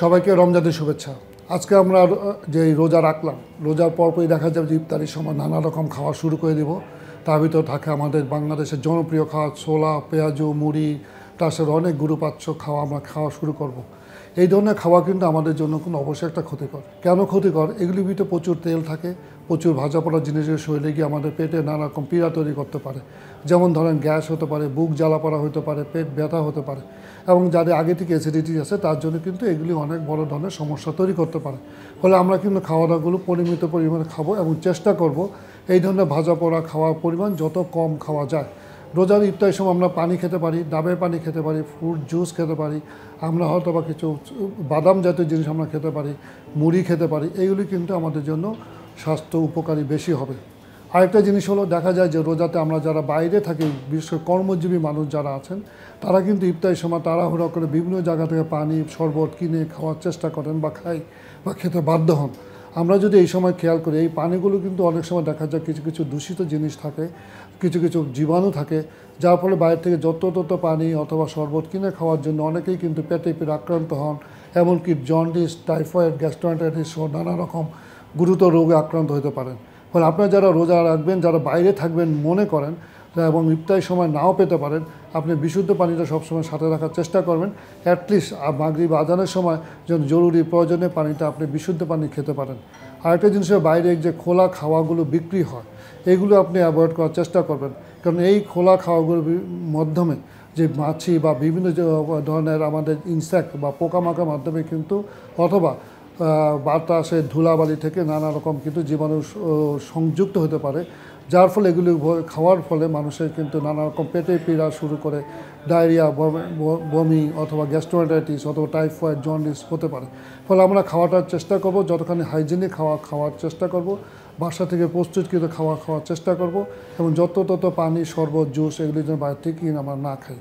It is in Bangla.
সবাইকে রমজানের শুভেচ্ছা। আজকে আমরা যে রোজা রাখলাম, রোজার পরপরই দেখা যাবে যে ইফতারির সময় নানা রকম খাওয়া শুরু করে দেব। তার ভিতর থাকে আমাদের বাংলাদেশের জনপ্রিয় খাওয়া ছোলা, পেঁয়াজু, মুড়ি, তার সাথে অনেক গুরুপাচ্ছ খাওয়া আমরা খাওয়া শুরু করব। এই ধরনের খাওয়া কিন্তু আমাদের জন্য কোনো অবশ্যই একটা ক্ষতিকর। কেন ক্ষতিকর? এগুলির ভিতরে প্রচুর তেল থাকে, প্রচুর ভাজা পোড়া জিনিসের শরীরে গিয়ে আমাদের পেটে নানা রকম পীড়া তৈরি করতে পারে। যেমন ধরেন গ্যাস হতে পারে, বুক জ্বালা পড়া হতে পারে, পেট ব্যথা হতে পারে, এবং যাদের আগে থেকে অ্যাসিডিটি আছে তার জন্য কিন্তু এগুলি অনেক বড় ধরনের সমস্যা তৈরি করতে পারে। ফলে আমরা কিন্তু খাওয়া দাওয়াগুলো পরিমিত পরিমাণে খাবো এবং চেষ্টা করব এই ধরনের ভাজা পোড়া খাওয়ার পরিমাণ যত কম খাওয়া যায়। রোজার ইফতারের সময় আমরা পানি খেতে পারি, ডাবের পানি খেতে পারি, ফ্রুট জুস খেতে পারি, আমরা হয়তো বা কিছু বাদাম জাতীয় জিনিস আমরা খেতে পারি, মুড়ি খেতে পারি। এইগুলি কিন্তু আমাদের জন্য স্বাস্থ্য উপকারী বেশি হবে। আরেকটা জিনিস হলো, দেখা যায় যে রোজাতে আমরা যারা বাইরে থাকি, বিশেষ করে কর্মজীবী মানুষ যারা আছেন, তারা কিন্তু ইফতারের সময় তাড়াহুড়া করে বিভিন্ন জায়গা থেকে পানি শরবত কিনে খাওয়ার চেষ্টা করেন বা খাই বা খেতে বাধ্য হন। আমরা যদি এই সময় খেয়াল করি, এই পানিগুলো কিন্তু অনেক সময় দেখা যায় কিছু কিছু দূষিত জিনিস থাকে, কিছু কিছু জীবাণু থাকে, যার ফলে বাইরে থেকে যত তত পানি অথবা শরবত কিনে খাওয়ার জন্য অনেকেই কিন্তু পেটে আক্রান্ত হন, এমনকি জন্ডিস, টাইফয়েড, গ্যাস্ট্রোএন্টারাইটিস সহ নানা রকম গুরুতর রোগে আক্রান্ত হতে পারেন। ফলে আপনারা যারা রোজা রাখবেন, যারা বাইরে থাকবেন মনে করেন এবং ইফতারের সময় নাও পেতে পারেন, আপনি বিশুদ্ধ পানিটা সবসময় সাথে রাখার চেষ্টা করবেন। অ্যাটলিস্ট মাগরিব আজানের সময় যেন জরুরি প্রয়োজনে পানিটা আপনি বিশুদ্ধ পানি খেতে পারেন। আরেকটা জিনিসের, বাইরে যে খোলা খাওয়াগুলো বিক্রি হয় এইগুলো আপনি অ্যাভয়েড করার চেষ্টা করবেন, কারণ এই খোলা খাওয়াগুলোর মাধ্যমে যে মাছি বা বিভিন্ন ধরনের আমাদের ইনসেক্ট বা পোকামাকড়ের মাধ্যমে কিন্তু, অথবা বাতাসে ধুলাবালি থেকে নানা রকম কিন্তু জীবাণু সংযুক্ত হতে পারে, যার ফলে এগুলি খাওয়ার ফলে মানুষের কিন্তু নানা রকম পেটে পীড়া শুরু করে ডায়রিয়া, বমি অথবা গ্যাস্ট্রোএন্টারাইটিস অথবা টাইফয়েড, জন্ডিস হতে পারে। ফলে আমরা খাওয়াটার চেষ্টা করব, যতখানি হাইজিনিক খাওয়ার চেষ্টা করব, বাসা থেকে প্রস্তুতকৃত খাওয়ার চেষ্টা করব, এবং যত তত পানি, শরবত, জুস এগুলি যেন বাইরে থেকে আমরা না খাই।